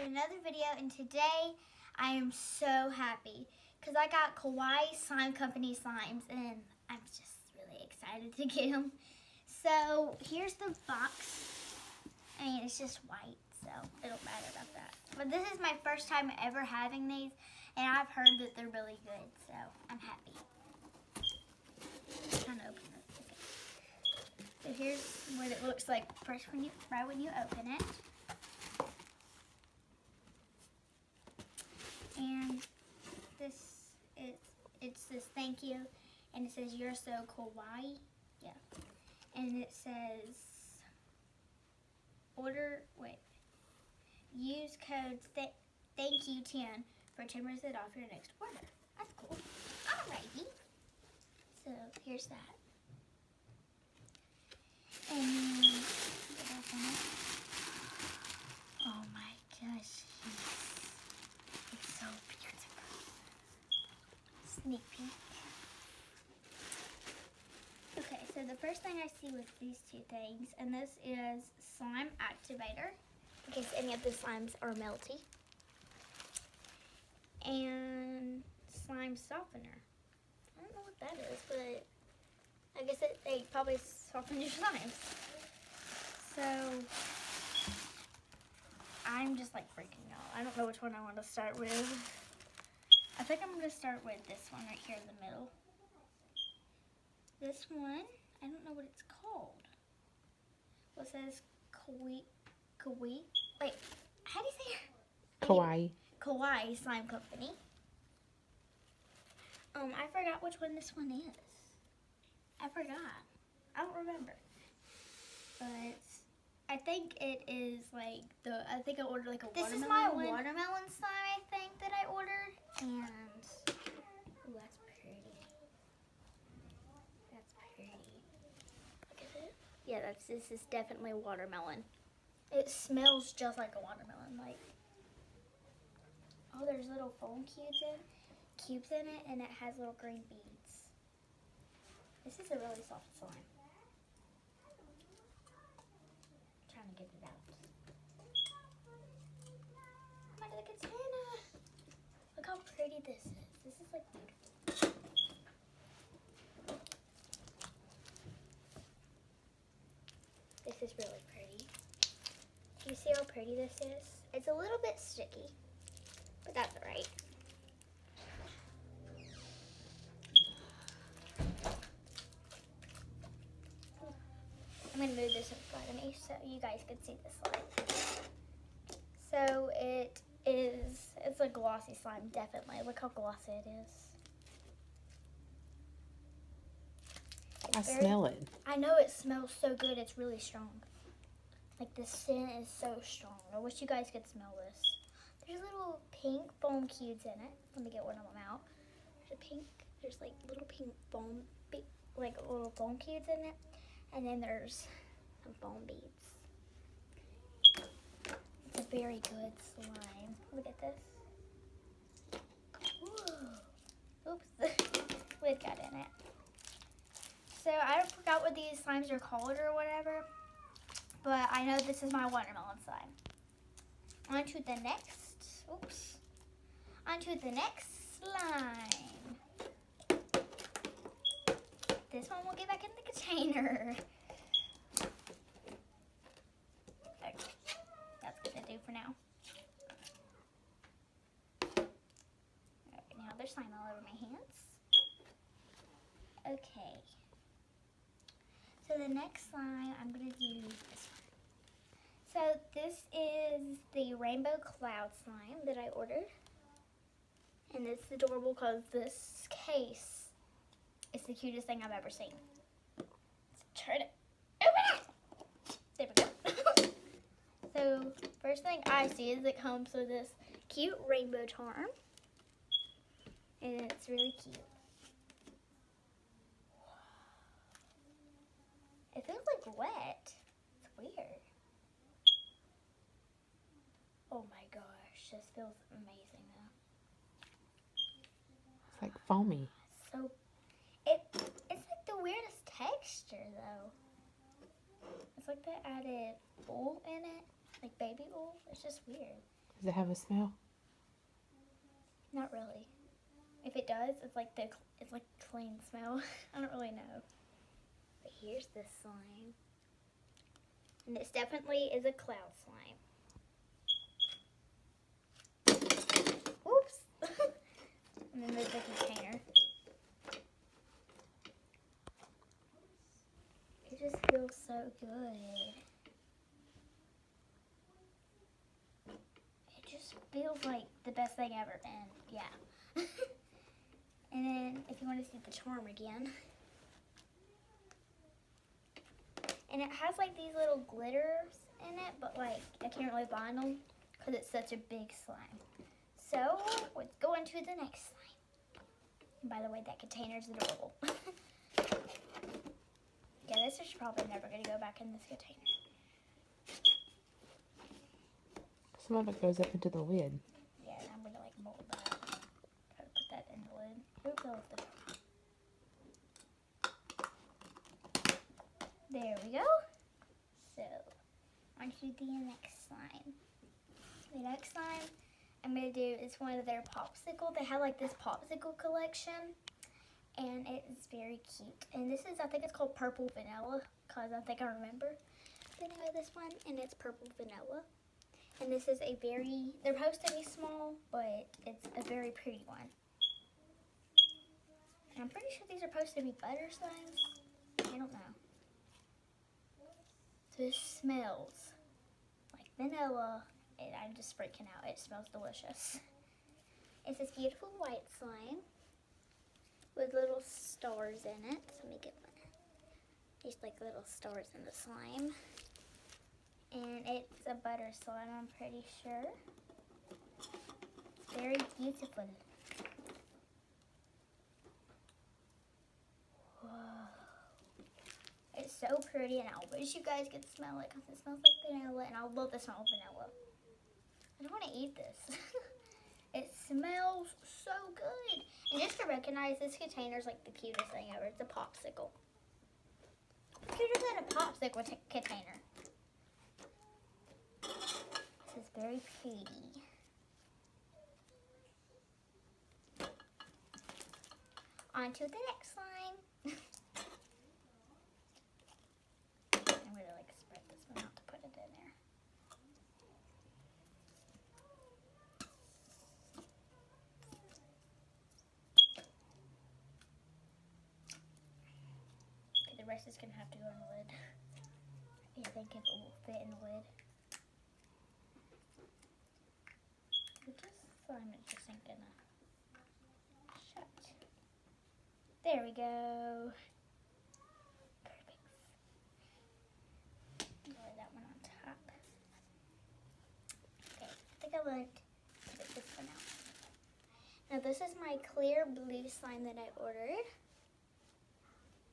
to another video, and today I am so happy because I got Kawaii Slime Company slimes and I'm just really excited to get them. So here's the box. I mean, it's just white, so it don't matter about that. But this is my first time ever having these, and I've heard that they're really good, so I'm happy. I'm trying to open this. Okay. So here's what it looks like first right when you open it. And it says thank you, and it says you're so kawaii. Yeah. And it says use code thank you 10 for 10% off your next order. That's cool. Alrighty. So here's that. And oh my gosh. It's so beautiful. Sneak peek. Okay, so the first thing I see was these two things, and this is slime activator, in case any of the slimes are melty, and slime softener. I don't know what that is, but I guess they probably soften your slimes. So I'm just like freaking out. I don't know which one I want to start with. I think I'm going to start with this one right here in the middle. This one, I don't know what it's called. Well, it says Kawaii. Wait, how do you say it? Kawaii. Kawaii Slime Company. I forgot which one this one is. I forgot. I don't remember. But I think it is like I think I ordered like a watermelon. This is my watermelon slime, I think, that I ordered. And ooh, that's pretty. That's pretty. Look at it. Yeah, this is definitely watermelon. It smells just like a watermelon. Like, oh, there's little foam cubes in it, and it has little green beads. This is a really soft slime. Trying to get it out. Come out of the container. Look how pretty this is. This is like beautiful. This is really pretty. Do you see how pretty this is? It's a little bit sticky, but that's alright. I'm going to move this in front of me so you guys can see the slime. So it's a glossy slime, definitely. Look how glossy it is. I smell it. I know it smells so good. It's really strong. Like the scent is so strong. I wish you guys could smell this. There's little pink foam cubes in it. Let me get one of them out. There's like little pink foam, like little foam cubes in it. And then there's some foam beads. It's a very good slime. Look at this. Whoa. Oops, the lid got in it. So I forgot what these slimes are called or whatever, but I know this is my watermelon slime. On to the next slime. This one will get back in the container. Okay, that's gonna do for now. Okay, now there's slime all over my hands. Okay. So the next slime, I'm gonna do this one. So this is the Rainbow Cloud slime that I ordered. And it's adorable because this case is the cutest thing I've ever seen. Let's turn it. Open it! There we go. So first thing I see is it comes with this cute rainbow charm. And it's really cute. It feels like wet. It's weird. Oh my gosh, this feels amazing though. It's like foamy. So it's like the weirdest texture though. It's like they added wool in it, like baby wool. It's just weird. Does it have a smell? Not really. If it does, it's like clean smell. I don't really know. But here's this slime. And this definitely is a cloud slime. Oops! And then there's the container. It just feels so good. It just feels like the best thing ever. And yeah. And then if you want to see the charm again. And it has like these little glitters in it, but like I can't really find them because it's such a big slime. So let's go into the next slime. And by the way, that container's adorable. Yeah, this is probably never going to go back in this container. Some of it goes up into the lid. Yeah, and I'm going to like mold that. Try to put that in the lid. Oops, I left the top. There we go. So, on to the next slime. The next slime I'm going to do is one of their popsicle. They have like this popsicle collection. And it is very cute. And this is, I think it's called Purple Vanilla. Because I think I remember the name of this one. And it's Purple Vanilla. And this is a very, they're supposed to be small, but it's a very pretty one. And I'm pretty sure these are supposed to be butter slimes. I don't know. This smells like vanilla. And I'm just freaking out. It smells delicious. It's this beautiful white slime with little stars in it. So let me get one. There's like little stars in the slime. And it's a butter slime, I'm pretty sure. It's very beautiful. Whoa. It's so pretty, and I wish you guys could smell it because it smells like vanilla, and I love the smell of vanilla. I don't want to eat this. It smells so good. And just to recognize, this container is like the cutest thing ever. It's a popsicle. Cuter than a popsicle container. This is very pretty. On to the next slime. I'm going to like spread this one out to put it in there. Okay, the rest is going to have to go in the lid. I think it will fit in the lid. This slime is just ain't gonna shut. There we go. Perfect. Lay that one on top. Okay, I think I want to get this one out. Now this is my clear blue slime that I ordered.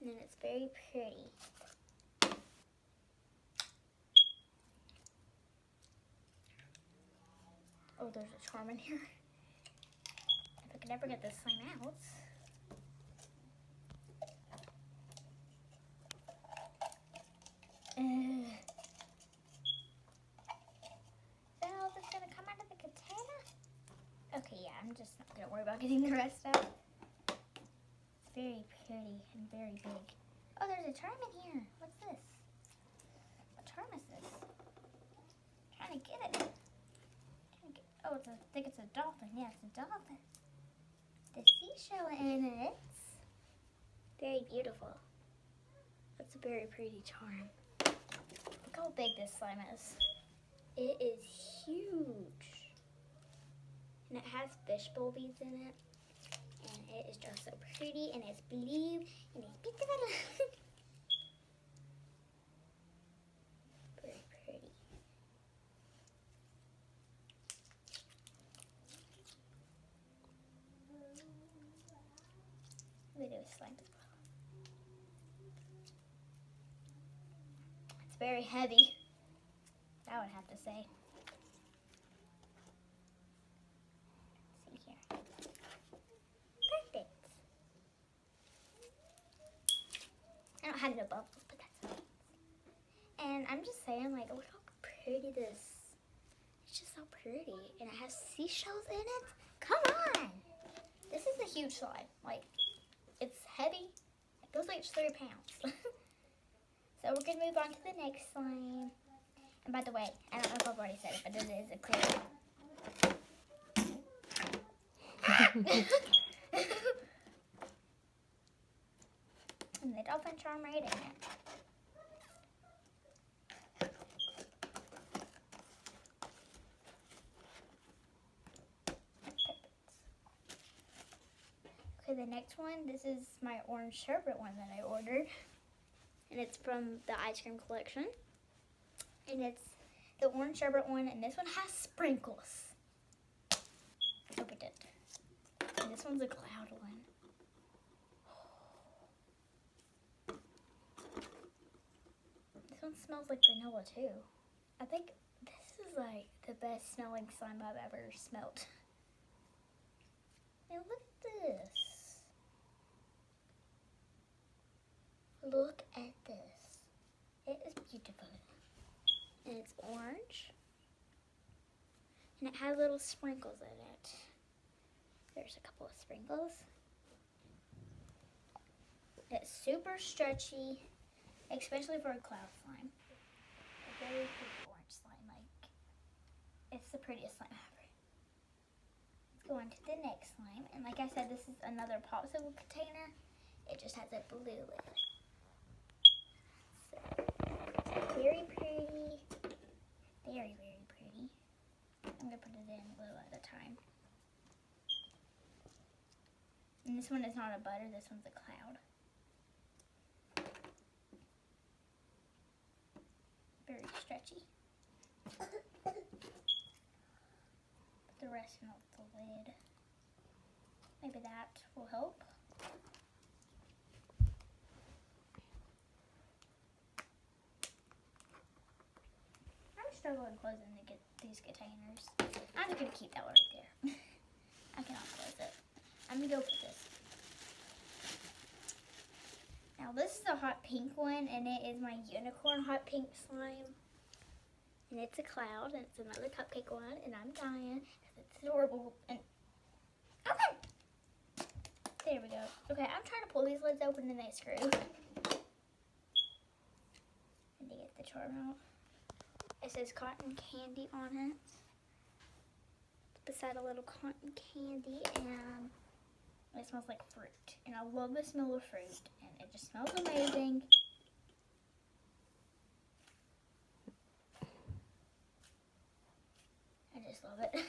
And then it's very pretty. Oh, there's a charm in here. If I could ever get this slime out. So this is gonna come out of the container. Okay, yeah, I'm just not gonna worry about getting the rest out. It's very pretty and very big. Oh, there's a charm in here. What's this? What charm is this? I'm trying to get it. Oh, I think it's a dolphin. Yeah, it's a dolphin. The seashell in it. Very beautiful. That's a very pretty charm. Look how big this slime is. It is huge. And it has fishbowl beads in it. And it is just so pretty. And it's blue. And it's beautiful. Very pretty. We do a slime as well. It's very heavy, I would have to say. Let's see here. Perfect. I don't have no bubbles, but that's okay. And I'm just saying, like, look how pretty this. It's just so pretty. And it has seashells in it. Come on. This is a huge slime. Like, it's heavy. It goes like 3 pounds. So we're going to move on to the next slime. And by the way, I don't know if I've already said it, but it is a clear. And the dolphin charm right in it. Okay, the next one, this is my orange sherbet one that I ordered. And it's from the ice cream collection. And it's the orange sherbet one, and this one has sprinkles. Opened it. And this one's a cloud one. This one smells like vanilla too. I think this is like the best smelling slime I've ever smelt. And look at this. Look at this. It is beautiful. And it's orange. And it has little sprinkles in it. There's a couple of sprinkles. It's super stretchy, especially for a cloud slime. A very pretty orange slime. Like, it's the prettiest slime ever. Let's go on to the next slime. And like I said, this is another popsicle container. It just has a blue lid. So, very pretty. Very, very pretty. I'm going to put it in a little at a time. And this one is not a butter, this one's a cloud. Very stretchy. Put the rest in the lid. Maybe that will help. I'm struggling closing to get these containers. I'm just going to keep that one right there. I cannot close it. I'm going to go for this. Now this is a hot pink one, and it is my unicorn hot pink slime. And it's a cloud, and it's another cupcake one, and I'm dying because it's adorable. And okay, there we go. Okay, I'm trying to pull these lids open and they screw. And to get the charm out. It says cotton candy on it. It's beside a little cotton candy, and it smells like fruit. And I love the smell of fruit, and it just smells amazing. I just love it.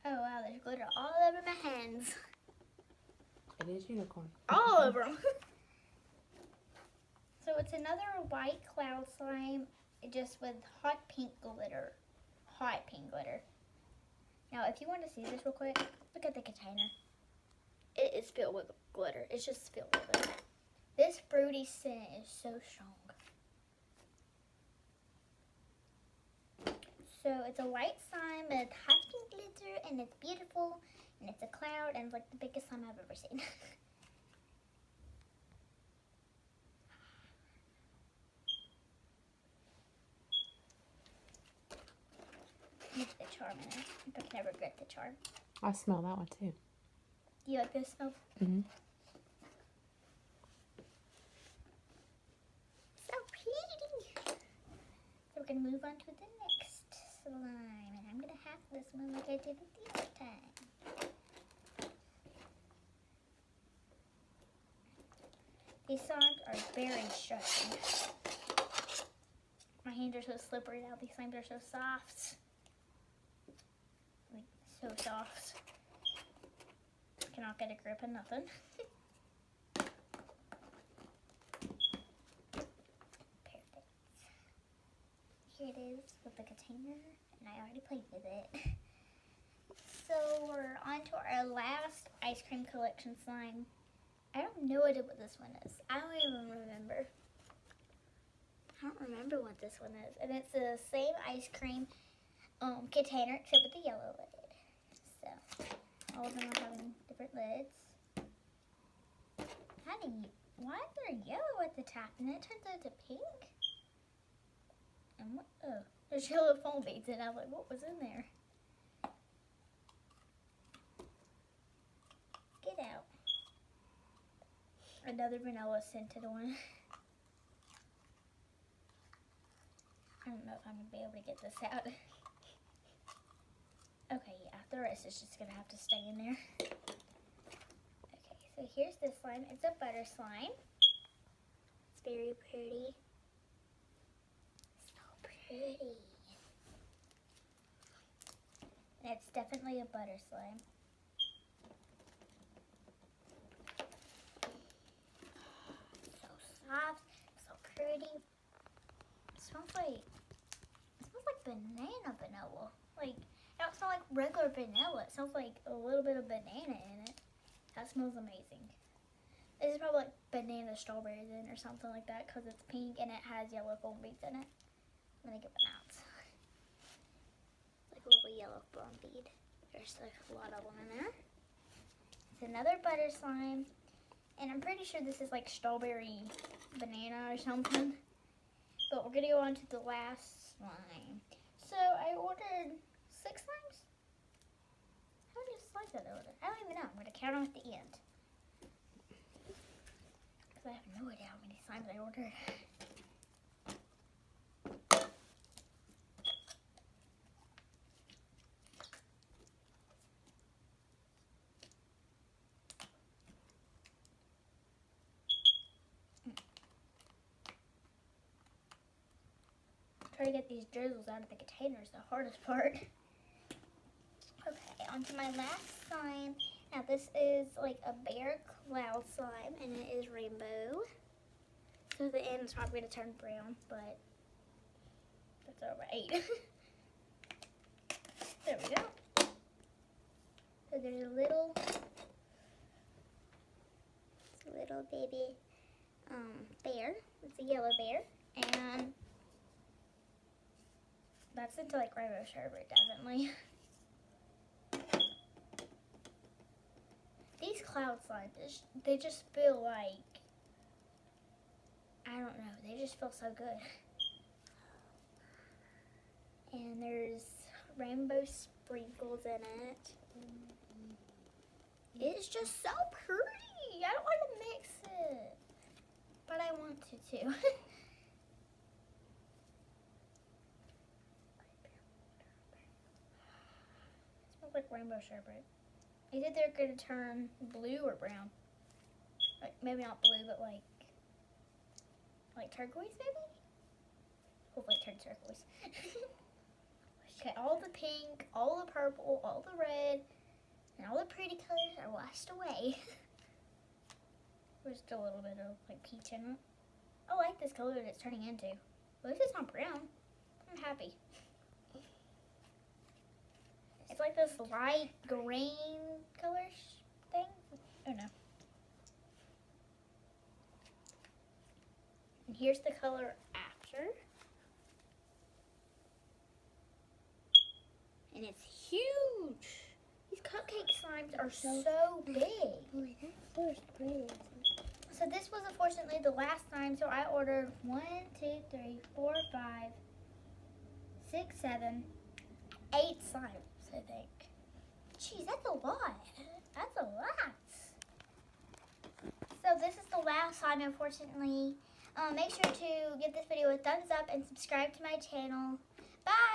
Oh wow, there's glitter all over my hands. It is unicorn. All over them. So it's another white cloud slime, just with hot pink glitter. Hot pink glitter. Now, if you want to see this real quick, look at the container. It is filled with glitter. It's just filled with it. This fruity scent is so strong. So it's a white slime with hot pink glitter, and it's beautiful, and it's a cloud, and it's like the biggest slime I've ever seen. Look at the charm in it. I can never regret the charm. I smell that one too. Do you like this smell? Mm-hmm. So pretty. So we're going to move on to the next slime. And I'm going to have this one like I did the other time. These slimes are very stretchy. My hands are so slippery now. These slimes are so soft. Like, so soft. Cannot get a grip and nothing. Perfect. Here it is with the container, and I already played with it. So we're on to our last ice cream collection slime. I have no idea what this one is. I don't even remember. I don't remember what this one is. And it's the same ice cream container except with the yellow lid. So all of them are having different lids. Why is there yellow at the top and then it turns out to pink? And what? Oh, There's yellow foam beads, and I'm like, what was in there? Get out. Another vanilla scented one. I don't know if I'm going to be able to get this out. Okay, yeah, the rest is just going to have to stay in there. Okay, so here's this slime. It's a butter slime. It's very pretty. So pretty. And it's definitely a butter slime. So soft, so pretty. It smells like banana vanilla. Like, it don't smell like regular vanilla. It smells like a little bit of banana in it. That smells amazing. This is probably like banana strawberries in or something like that because it's pink and it has yellow foam beads in it. I'm gonna get one out. Like a little yellow foam bead. There's like a lot of them in there. It's another butter slime. And I'm pretty sure this is like strawberry banana or something. But we're gonna go on to the last slime. So I ordered 6 slimes? How many slimes did I order? I don't even know. I'm gonna count them at the end. Because I have no idea how many slimes I ordered. Try to get these drizzles out of the container is the hardest part. Okay, on to my last slime. Now this is like a bear cloud slime and it is rainbow. So the end is probably going to turn brown, but that's alright. There we go. So there's a little baby bear. It's a yellow bear. And that's into like rainbow sherbet, definitely. These cloud slimes, they just feel like, I don't know, they just feel so good. And there's rainbow sprinkles in it. It's just so pretty. I don't want to mix it, but I want to too. Smells like rainbow sherbet. They said they're going to turn blue or brown. Like, maybe not blue, but like turquoise maybe? Hopefully it turns turquoise. Okay, all the pink, all the purple, all the red, and all the pretty colors are washed away. There's still a little bit of like peach in it. I like this color that it's turning into. At least it's not brown. I'm happy. It's like this light green color thing. Oh no. And here's the color after. And it's huge. These cupcake slimes are so big. So this was unfortunately the last time. So I ordered 1, 2, 3, 4, 5, 6, 7, 8 slimes. I think. Jeez, that's a lot. That's a lot. So this is the last slime, unfortunately. Make sure to give this video a thumbs up and subscribe to my channel. Bye!